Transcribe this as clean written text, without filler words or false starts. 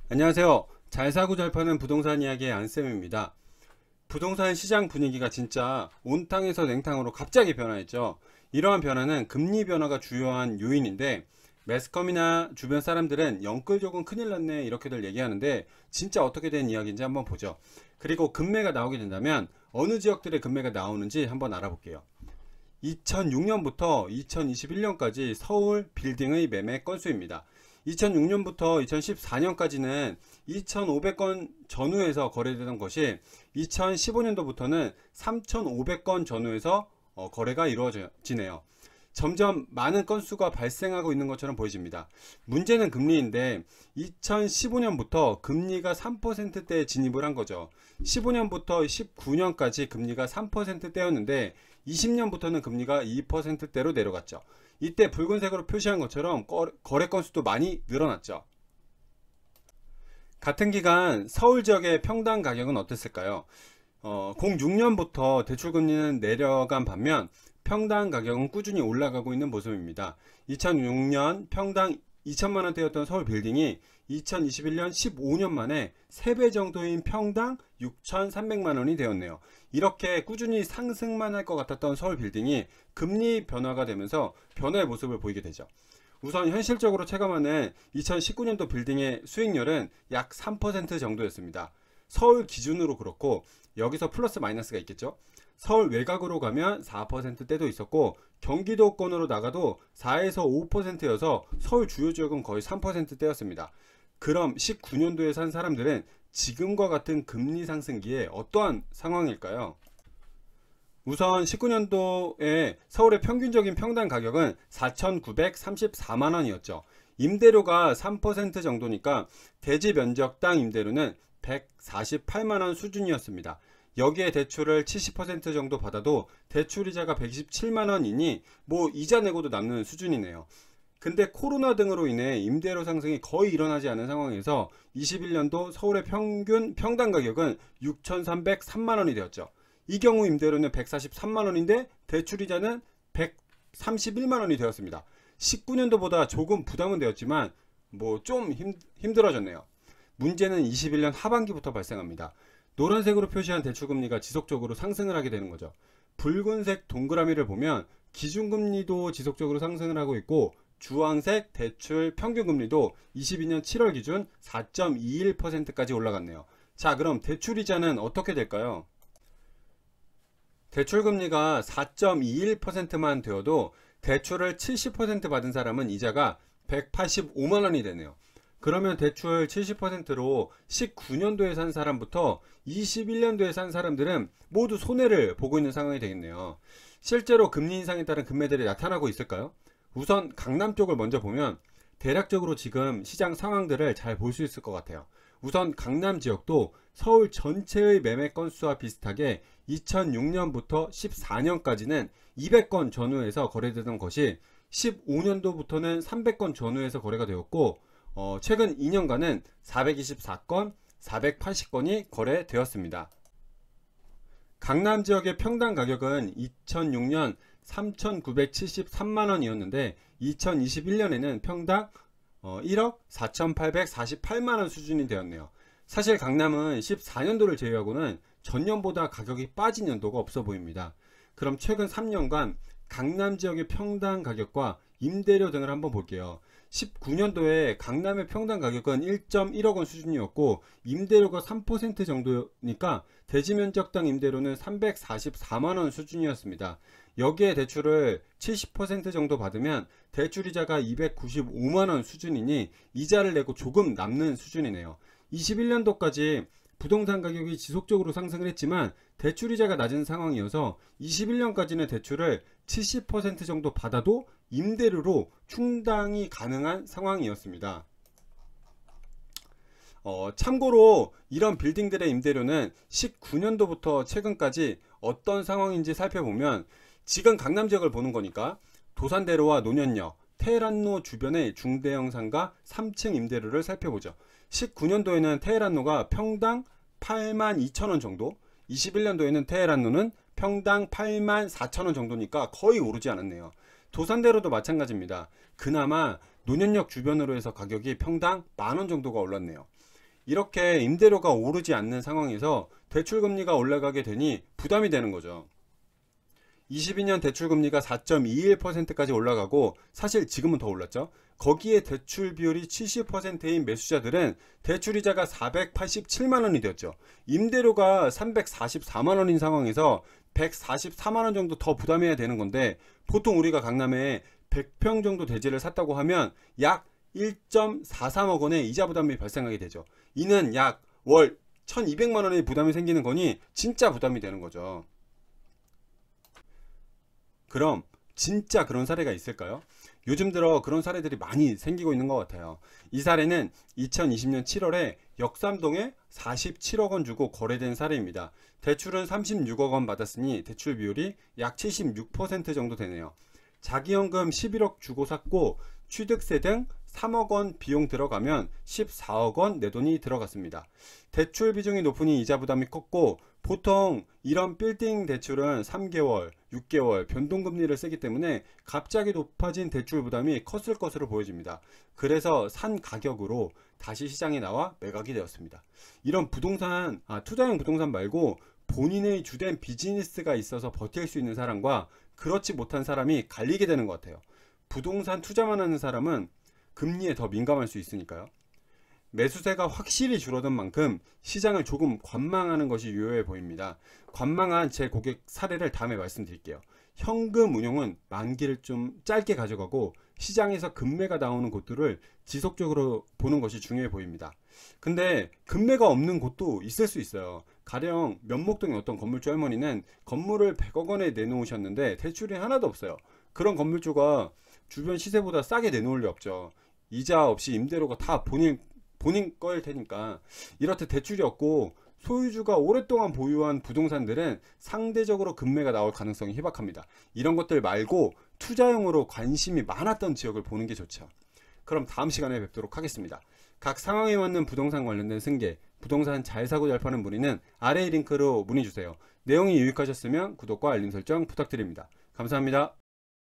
안녕하세요. 잘 사고 잘 파는 부동산 이야기의 안쌤입니다. 부동산 시장 분위기가 진짜 온탕에서 냉탕으로 갑자기 변화했죠. 이러한 변화는 금리 변화가 주요한 요인인데, 매스컴이나 주변 사람들은 영끌조금 큰일 났네 이렇게들 얘기하는데, 진짜 어떻게 된 이야기인지 한번 보죠. 그리고 금매가 나오게 된다면 어느 지역들의 금매가 나오는지 한번 알아볼게요. 2006년부터 2021년까지 서울 빌딩의 매매 건수입니다. 2006년부터 2014년까지는 2,500건 전후에서 거래되던 것이 2015년도부터는 3,500건 전후에서 거래가 이루어지네요. 점점 많은 건수가 발생하고 있는 것처럼 보여집니다. 문제는 금리인데 2015년부터 금리가 3%대에 진입을 한 거죠. 15년부터 19년까지 금리가 3%대였는데 20년부터는 금리가 2%대로 내려갔죠. 이때 붉은색으로 표시한 것처럼 거래 건수도 많이 늘어났죠. 같은 기간 서울 지역의 평당 가격은 어땠을까요? 06년부터 대출금리는 내려간 반면 평당 가격은 꾸준히 올라가고 있는 모습입니다. 2006년 평당 2천만원대였던 서울 빌딩이 2021년 15년 만에 3배 정도인 평당 6,300만원이 되었네요. 이렇게 꾸준히 상승만 할 것 같았던 서울 빌딩이 금리 변화가 되면서 변화의 모습을 보이게 되죠. 우선 현실적으로 체감하는 2019년도 빌딩의 수익률은 약 3% 정도였습니다. 서울 기준으로 그렇고 여기서 플러스 마이너스가 있겠죠. 서울 외곽으로 가면 4%대도 있었고 경기도권으로 나가도 4에서 5%여서 서울 주요 지역은 거의 3%대였습니다. 그럼 19년도에 산 사람들은 지금과 같은 금리 상승기에 어떠한 상황일까요? 우선 19년도에 서울의 평균적인 평당 가격은 4,934만원이었죠. 임대료가 3% 정도니까 대지 면적당 임대료는 148만원 수준이었습니다. 여기에 대출을 70% 정도 받아도 대출이자가 127만원이니 뭐 이자 내고도 남는 수준이네요. 근데 코로나 등으로 인해 임대료 상승이 거의 일어나지 않은 상황에서 21년도 서울의 평균 평당 가격은 6,303만원이 되었죠. 이 경우 임대료는 143만원인데 대출이자는 131만원이 되었습니다. 19년도보다 조금 부담은 되었지만 뭐 좀 힘들어졌네요. 문제는 21년 하반기부터 발생합니다. 노란색으로 표시한 대출금리가 지속적으로 상승을 하게 되는 거죠. 붉은색 동그라미를 보면 기준금리도 지속적으로 상승을 하고 있고, 주황색 대출 평균금리도 22년 7월 기준 4.21%까지 올라갔네요. 자, 그럼 대출이자는 어떻게 될까요? 대출금리가 4.21%만 되어도 대출을 70% 받은 사람은 이자가 185만원이 되네요. 그러면 대출 70%로 19년도에 산 사람부터 21년도에 산 사람들은 모두 손해를 보고 있는 상황이 되겠네요. 실제로 금리 인상에 따른 금매들이 나타나고 있을까요? 우선 강남 쪽을 먼저 보면 대략적으로 지금 시장 상황들을 잘 볼 수 있을 것 같아요. 우선 강남 지역도 서울 전체의 매매 건수와 비슷하게 2006년부터 14년까지는 200건 전후에서 거래되던 것이 15년도부터는 300건 전후에서 거래가 되었고, 최근 2년간은 424건, 480건이 거래되었습니다. 강남 지역의 평당 가격은 2006년 3,973만원이었는데 2021년에는 평당 1억 4,848만원 수준이 되었네요. 사실 강남은 14년도를 제외하고는 전년보다 가격이 빠진 연도가 없어 보입니다. 그럼 최근 3년간 강남 지역의 평당 가격과 임대료 등을 한번 볼게요. 19년도에 강남의 평당 가격은 1.1억원 수준이었고 임대료가 3% 정도니까 대지면적당 임대료는 344만원 수준이었습니다. 여기에 대출을 70% 정도 받으면 대출이자가 295만원 수준이니 이자를 내고 조금 남는 수준이네요. 21년도까지 부동산 가격이 지속적으로 상승을 했지만 대출이자가 낮은 상황이어서 21년까지는 대출을 70% 정도 받아도 임대료로 충당이 가능한 상황이었습니다. 참고로 이런 빌딩들의 임대료는 19년도부터 최근까지 어떤 상황인지 살펴보면, 지금 강남 지역을 보는 거니까 도산대로와 논현역, 테헤란로 주변의 중대형 상가 3층 임대료를 살펴보죠. 19년도에는 테헤란로가 평당 82,000원 정도, 21년도에는 테헤란로는 평당 84,000원 정도니까 거의 오르지 않았네요. 도산대로도 마찬가지입니다. 그나마 논현역 주변으로 해서 가격이 평당 10,000원 정도가 올랐네요. 이렇게 임대료가 오르지 않는 상황에서 대출금리가 올라가게 되니 부담이 되는 거죠. 22년 대출금리가 4.21%까지 올라가고 사실 지금은 더 올랐죠. 거기에 대출 비율이 70%인 매수자들은 대출이자가 487만원이 되었죠. 임대료가 344만원인 상황에서 144만원 정도 더 부담해야 되는 건데, 보통 우리가 강남에 100평 정도 대지를 샀다고 하면 약 1.43억 원의 이자 부담이 발생하게 되죠. 이는 약 월 1200만원의 부담이 생기는 거니 진짜 부담이 되는 거죠. 그럼 진짜 그런 사례가 있을까요? 요즘 들어 그런 사례들이 많이 생기고 있는 것 같아요. 이 사례는 2020년 7월에 역삼동에 47억 원 주고 거래된 사례입니다. 대출은 36억 원 받았으니 대출 비율이 약 76% 정도 되네요. 자기연금 11억 주고 샀고 취득세 등 3억 원 비용 들어가면 14억 원 내 돈이 들어갔습니다. 대출 비중이 높으니 이자 부담이 컸고, 보통 이런 빌딩 대출은 3개월, 6개월 변동금리를 쓰기 때문에 갑자기 높아진 대출 부담이 컸을 것으로 보여집니다. 그래서 산 가격으로 다시 시장에 나와 매각이 되었습니다. 이런 부동산, 투자용 부동산 말고 본인의 주된 비즈니스가 있어서 버틸 수 있는 사람과 그렇지 못한 사람이 갈리게 되는 것 같아요. 부동산 투자만 하는 사람은 금리에 더 민감할 수 있으니까요. 매수세가 확실히 줄어든 만큼 시장을 조금 관망하는 것이 유효해 보입니다. 관망한 제 고객 사례를 다음에 말씀드릴게요. 현금 운용은 만기를 좀 짧게 가져가고 시장에서 급매가 나오는 곳들을 지속적으로 보는 것이 중요해 보입니다. 근데 급매가 없는 곳도 있을 수 있어요. 가령 면목동의 어떤 건물주 할머니는 건물을 100억 원에 내놓으셨는데 대출이 하나도 없어요. 그런 건물주가 주변 시세보다 싸게 내놓을 리 없죠. 이자 없이 임대료가 다 본인 거일 테니까. 이렇듯 대출이 없고 소유주가 오랫동안 보유한 부동산들은 상대적으로 급매가 나올 가능성이 희박합니다. 이런 것들 말고 투자용으로 관심이 많았던 지역을 보는 게 좋죠. 그럼 다음 시간에 뵙도록 하겠습니다. 각 상황에 맞는 부동산 관련된 승계, 부동산 잘 사고 잘 파는 문의는 아래의 링크로 문의주세요. 내용이 유익하셨으면 구독과 알림 설정 부탁드립니다. 감사합니다.